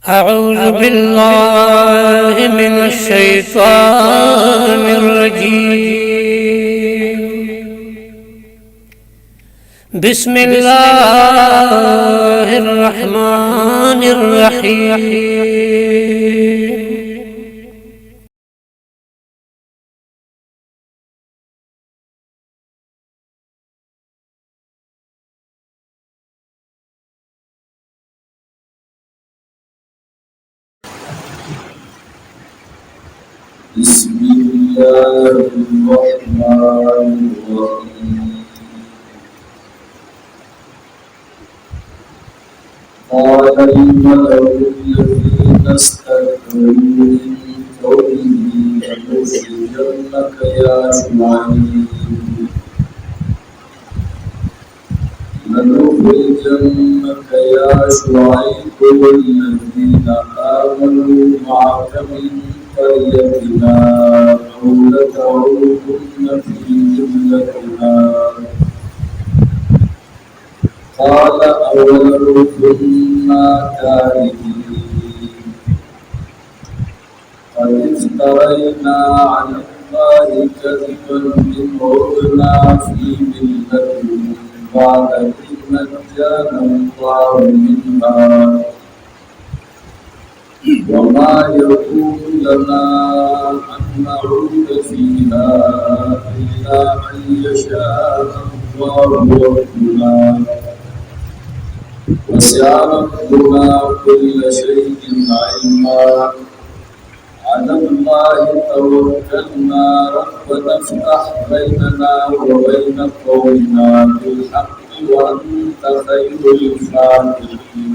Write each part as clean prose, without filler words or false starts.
أعوذ بالله من الشيطان الرجيم. بسم الله الرحمن الرحيم. بسم الله الرحمن الرحيم. قال الملأ الذين استكبروا من قومه لنخرجنك يا شعيب والذين آمنوا معك من قريتنا أو لتعودن في ملتنا. قال أولو كنا كارهين قد افترينا على الله كذبا إن عدنا في ملتكم بعد إذ نجانا الله منها وما يكون لنا أن نعود فيها إلا أن يشاء الله ربنا وسع ربنا كل شيء علما على الله توكلنا ربنا افتح بيننا وبين قومنا بالحق وأنت خير الفاتحين.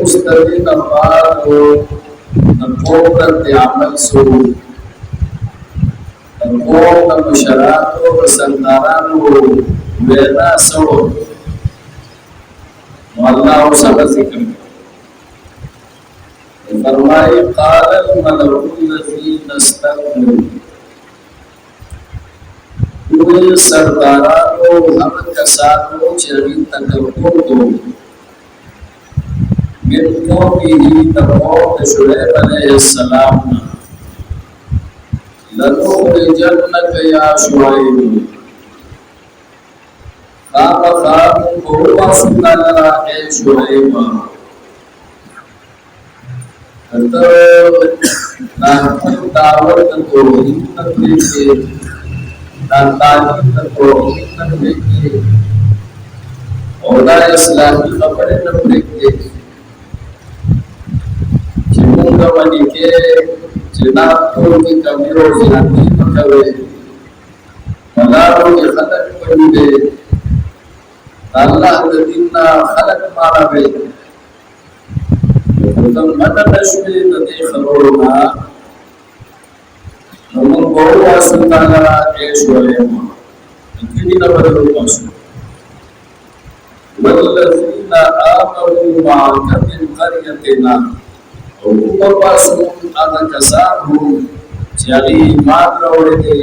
اوس د دې نه بعد د قوم رد عمل سو د قوم د مشرانو او سردارانو وینا سو الله اوس ذکر فرمائے قال الملأ الذين استكبروا دوی سردارانو هغه کسانو چې تکبر کوي من قومه د قوم شعیب علیه السلام لنخرجنك یا شعیب خامخا موږ واسطه لرا اے شعیب ته دا دعوت د توحید تبلیغ دا تعلیم د توحید تبلیغ او دا اسلامي خبره تبلیغ چې موږ باندې کې جناب ټول کې کمی او زیاتی کوي ملارو کې خلق کوي دي الله د دین خلق ماروي ته ماته نشوي د دې خبرونه نو موږ واسو تعالی کې شوې دې نه بدلو تاسو والذین آمنوا معك من قريتنا او واسو هغه کسانو چې هغه ایمان راوړي دي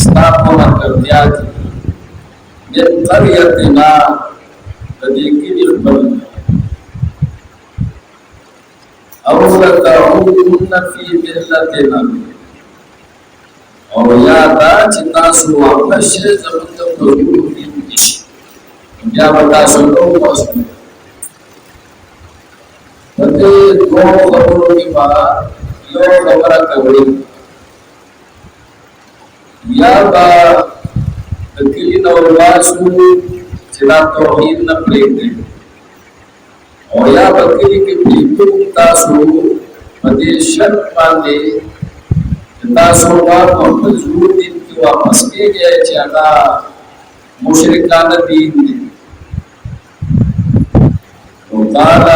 ستاسو مرګتیا دي من قريتنا د دې کې خبر او لتعودن فی ملتنا او یا دا چې تاسو واپس شئ زموږ د حضور دین کې بیا به تاسو نو واسو په دې دوه خبرو کې با یو خبره کوي یا با د کلی نو واسو چې دا توحید نه پرېږدي او یا بکری کې بیتو تاسو په دې شرط باندې تاسو په حضور دین کې واپس کېږئ چې هغه مشرکانه دین دي وقال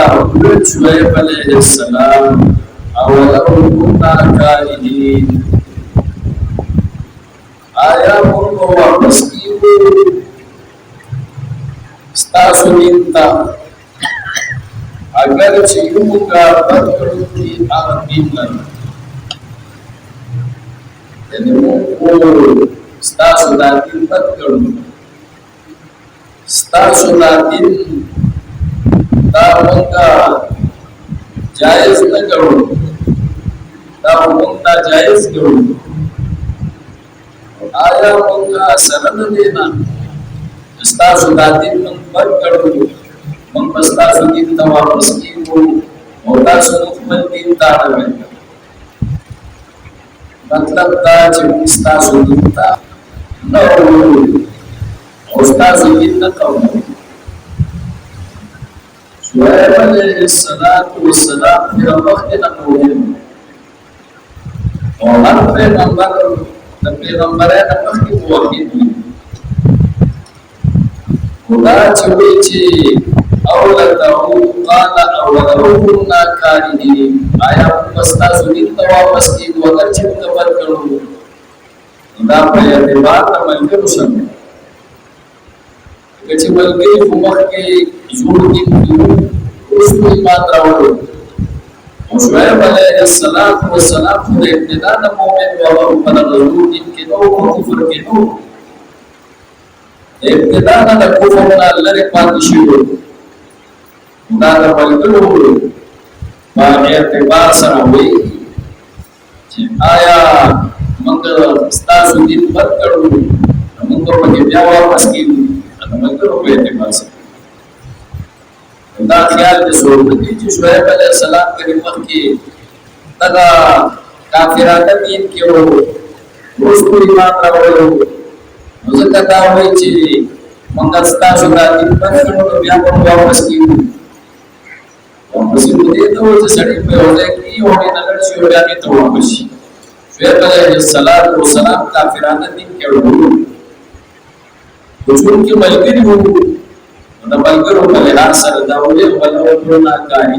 شعیب علیہ السلام اولو كنا کارهین آیا موږ واپس کیږو ستاسو دین ته اگر چې موږ بدلو دي هغه دین نه یعنی موږ ستاسو د دین بدلو ستاسو د دین دا موږ جائز نه کړو دا موږ جائز کړو آیا موږ سره نه دینا ستاسو د دین موږ بدلو من پستاسو دین ته واپس کیږو او تاسو خپل دین ته راوړئ مطلب دا چې تاسو دین ته نو او تاسو دین نه کوو شعیب علیہ السلام په وخت نه کوي او هر پیغمبر د پیغمبرانو مخکې موحد وي خدا چې او لتعو قال اولو كنا كارهين آیا پستا سودین ته واپس کیږو اگر چې موږ بد کړو دا په اعتبار د ملګرو سره چې ملګری په مخ کې جوړ دي اوس په ایمان راوړو او شعیب علیه السلام د ابتدا د مؤمن او په حضور دین کې نو کفر کې نو ابتدا د کفر نه لری پاتې شو دا د ملګرو په اعتبار سره وي چې آیا موږ ستاسو دین بد کړو موږ په کې بیا واپس کیږو د ملګرو په اعتبار سره دا خیال دې سوچ دې چې شعیب علیه السلام کې مخکې دا کافرانه دین کې وو اوس په ایمان راوړو نو ځکه دا وایي چې موږ ستاسو د دین بد کړو بیا واپس کیږو واپس دې ته چې سړی په وځي کې او نه لړ شي او بیا ته واپس شي شعیب علیه السلام کافرانه دین کې وو څو کې ملګری وو د ملګرو په لحاظ سره دا وایي ولو کنا کاری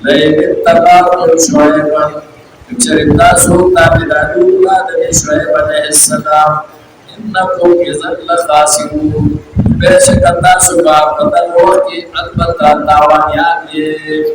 لئن اتبعتم شعيبا cerita sultan dari Nabi Syuaib alaihi salam innakum idzan la khasirun bersyakata subah kata roki albatta tawanya ye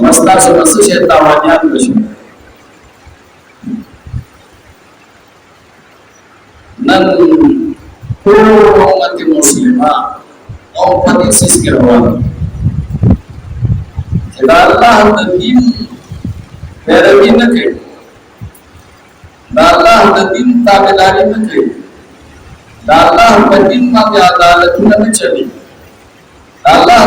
masta semasa saya tawannya bersih nan puluh umat muslimah orang pasti sekirawan jika Allah dan perawin ke Allah dan tabedari ke Allah dan magi adalah tuhan cari Allah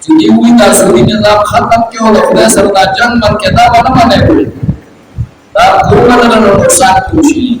jadi kita sudah dalam khatam ke oleh Khudai serta jangan kita mana-mana boleh dan kurang dengan urusan kursi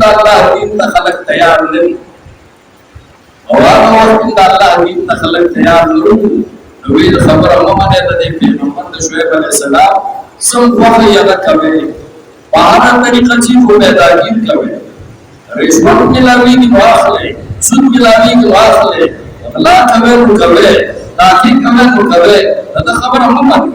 Allah din takhalak tayar din awal din Allah din takhalak tayar din wi khabar amane da dekhe Muhammad Shuaib alayhi salam sam wahi ya kabe bahana tariqa chi ko bedagir kabe rishwat milawi ki wakhle sud milawi ki wakhle Allah kabe ko kabe tahi kabe ko kabe da khabar Muhammad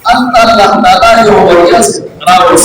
Allah Taala yo wajah rawas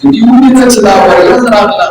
jadi unik kecila wajah teranglah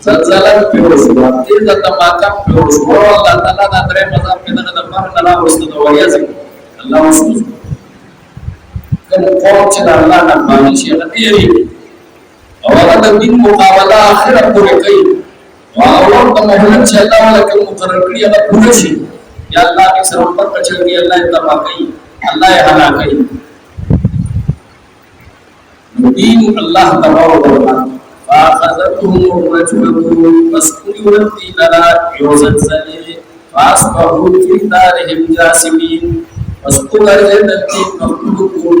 zalzalan piroswa tiza tamaka piroswa Allah Taala na dare maza pina na mar na wastu do wayazi Allah wastu kan qawch na Allah na bani shi na tiri awala da din muqabala akhirat pure kai wa awal da mahlan challa wala kan muqarrar kri na pure shi ya Allah ki sarf par kachal di Allah taba kai Allah ya hala kai din Allah tabaraka wa taala فأخذتهم الرجمة فاسقوا الدينار يوزنزلي فأصبحوا في دارهم جاثمين فاسقوا الجنة مخلوقون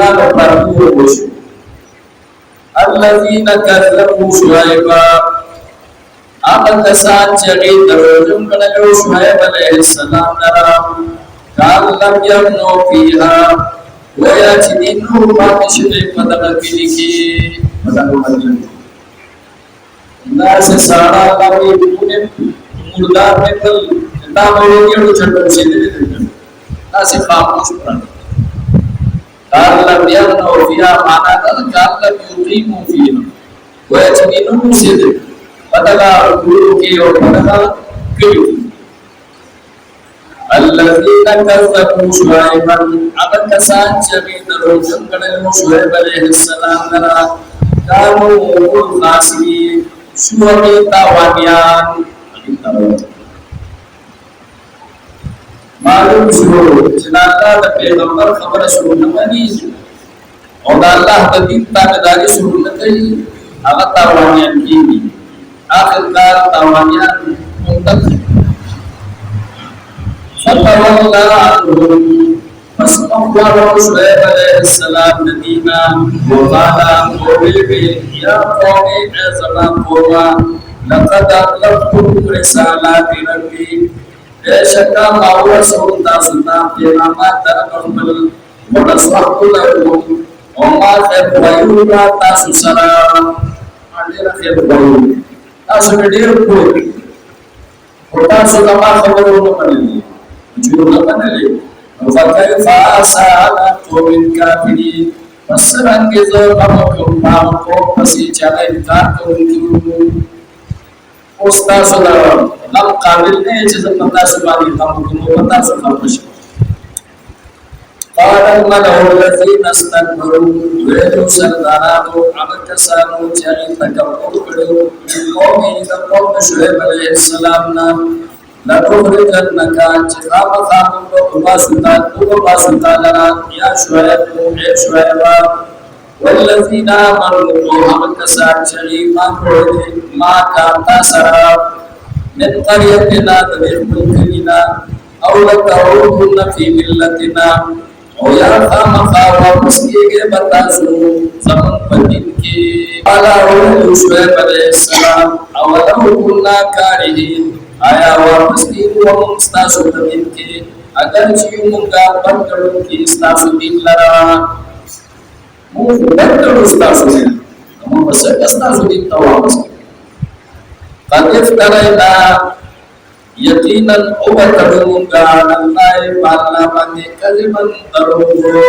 الله لپاره وشو الذين كذبوا شعيبا هغه کسان چې هغې دروغجن ګڼلو شعیب علیه السلام لره کان لم یمنو فیها ویا چې دې نور پاتې شوي په دغه کلي کې په دغه مدینه کې داسې ساړه هغه مردار مې کړل دا به وګړو چټو اوسېدلي دي داسې خاموش پراته کان لم یمنو فیها معنا دا کان لم یقیمو فیها ویا چې دې نور اوسېدلي پدغا گروہ کی اور پدغا کلیو الذین کذبوا شعیبا اگر کسان چوی دروغجن ګڼلو شعیب علیہ السلام لرا کانوا خاسرین شوهی تاوانیان معلوم شو چې الله د پیغمبر خبره شروع نه مني او د الله د دین تابعداري شروع نه کوي هغه تاوانیان کیږي آخر کار تاوانیان منتظر فتولى عنهم فاستغفر شعيب عليه السلام نديما وقال يا قوم اعزما قوما لقد أبلغتكم رسالات ربي بشكا ما ورسول تاسنا پیغامات اقبل ونصحت لكم وما خير ويولا تاسو سلام علينا خير ويولا تاسو ډیر کوی او تاسو دا خبرونه منلې چې نو منلې او فکیف اسانا قوم کافرین فسرنګ زو کوم ما کو پسې چا انکار کوي او تاسو دا هم قابل نه چې زموږ تاسو باندې کوم تاسو خبر شي قال الملأ الذين استكبروا ويدعو سردارانو عبدالسانو چاہی تکبر کرو من قومی قوم شعیب علیہ السلام نام لَتُخْرِجَنَّكَ چِخام خامن کو باسوتا لرا یا شعیب اے شعیبا والذین آمنوا عبدالسان چاہی ما کارتا سرا من قریتنا دبیر ملکننا او لَتَعُودُنَّ فِي مِلَّتِنَا او یا خامخا واپس کیے بتاسو زمن پدین کی علا رسول شعیب علیہ السلام اولو کننا کارہین آیا واپس کی ومن استاسو دین کی اگر چیو منگا بندڑو کی استاسو دین لرا بندڑو استاسو دین اما بس استاسو دین تا واپس کی قد افترینا یقینا اوبتڑونگا اللہ پالا باندے کلمن دروگو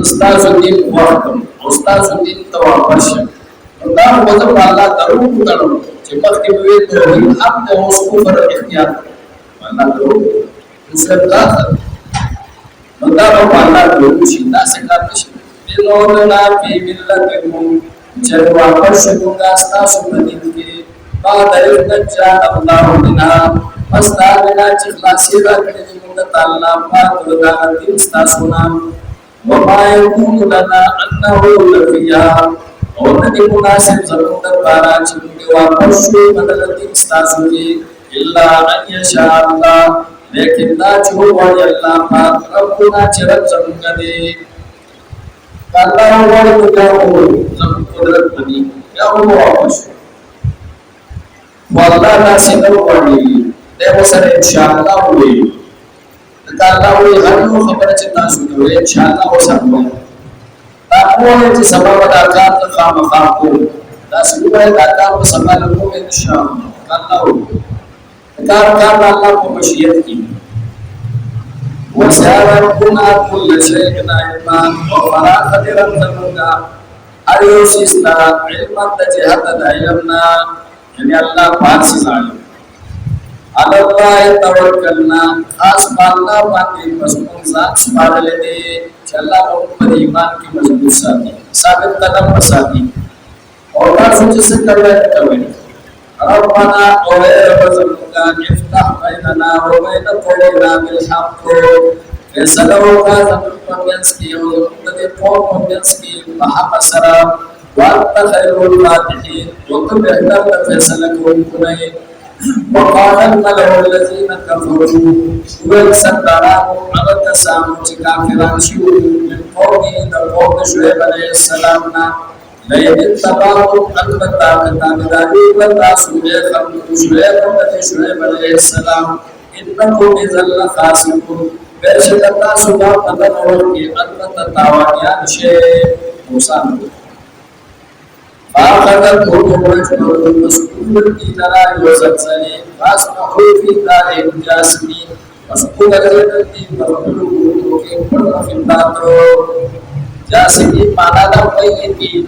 استاسو دین وقتم استاسو دین توابشم دا وزم اللہ دروگو دروگو چه مخی بوید دوئی اب دے اس کفر اختیار اللہ دروگو دوسرے داخل دا اللہ دروگو شیدہ سکاتش دینوننا فی ملتکم چه وابشمونگا استاسو دین کے بعد ارتجا الله بنا استاذنا چخلاصی راکړي موږ تعالی پاک ودا دین ستاسونا وما يكون لنا انه لفيا او دې مناسب زموږ لپاره چې موږ واپس شو بدل دین ستاسو کې الا ان يشاء الله لیکن دا چې وایي الله پاک ربنا چې رب زموږ دې الله وایي دا زموږ قدرت دی یا واپس والله دا سینو وړي دغه سره ان شاء الله وي دا الله وي هغه خبره چې تاسو کوي ان شاء الله وساتو دا کومه چې سبب دا کار خامخا کو دا سبب دا کار په سبب کو ان شاء الله وي کار الله په مشیت کې وسارقنا كل شيء علما وفرا قدرا زمنا ايوس استا علما تجهت علمنا یعنی اللہ پاک سے ظالم اللہ توکلنا خاص باللہ باندې مسلمان ذات سپارل دي چې الله په ایمان کې مضبوط ساتي ثابت قدم ساتي او تاسو چې څه کوي ربنا او رب زموږه افتح بیننا وبین قومنا بالحق فیصله وکړه زموږ په منځ کې او زموږ د قوم په منځ کې په حق سره وانت خير الفاتحين وكم بهتر فیصلہ کوونکی وقال الملأ الذين كفروا ويكسروا عبد سامو چې کافران شو من قومه قوم شعيب عليه السلام لئن اتبعتم البتة كتابداري بتا شعيب عليه السلام إنكم إذا لخاسرون برشدتا سبا قدمور کی البتة تاوانیان شيء موسان فأخذتهم الرجل المسؤول في دار وزلزله فأصبحوا في دارهم جاثمين فسقط الذين كفروا في النار جاثمين معناه ويتي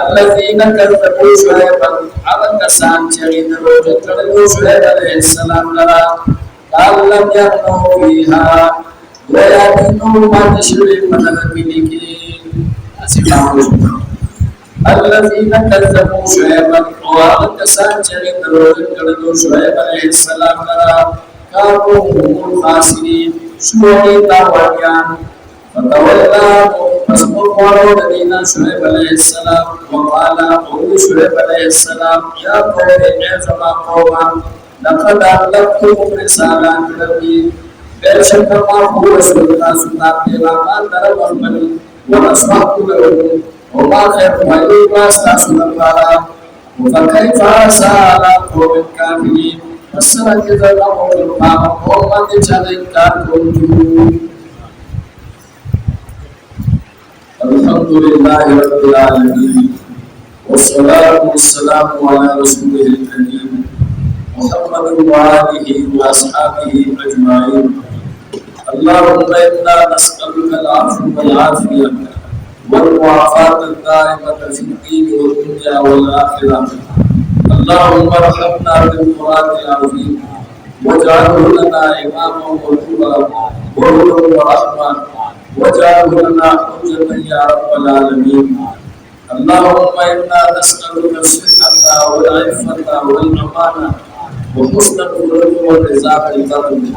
الذين كذبوا شعيبا على كسان شهيد رجل شعيب عليه السلام لرا قال لم يغنوا فيها ويأتوا ما تشري من الملكين الذين كذبوا شعيبا وعلى كسان شهيد رجل شعيب عليه السلام لرا كانوا هم الخاسرين شعيب تاوانيان فتولى فاستغفر الذين شعيب عليه السلام وقال قول شعيب عليه السلام يا قوم اعزم قوما لقد أبلغتكم رسالات ربي بشك ما هو رسول الله سبحانه ما ترى وحمل ونصحت لهم وما خير مالي واستعصوا الله فكيف عسى على قوم كافرين فسنجد لهم القام قوما تجعلين كنتم الحمد لله رب العالمين والصلاة والسلام على رسوله الكريم محمد وآله وأصحابه أجمعين اللهم إنا نسألك العفو والعافية والمعافاة الدائمة في الدين والدنيا والآخرة اللهم ارحمنا بالقرآن العظيم واجعله لنا إماما وهدى ورحمة واجعله لنا حجة يا رب العالمين اللهم إنا نسألك الصحة والعفة والأمانة وحسن الخلق والرزاق الكرم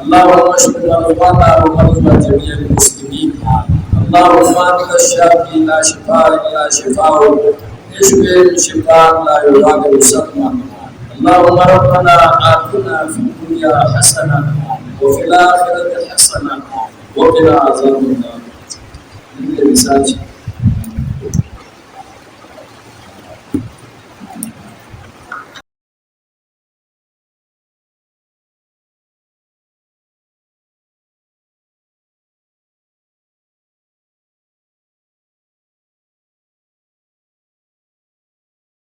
اللهم اشف مرضانا ومرضى جميع المسلمين اللهم أنت الشافي لا شفاء إلا شفاؤك اشفي شفاء لا يغادر سقما اللهم ربنا آتنا في الدنيا حسنة وفي الآخرة حسنة وقنا عذاب النار.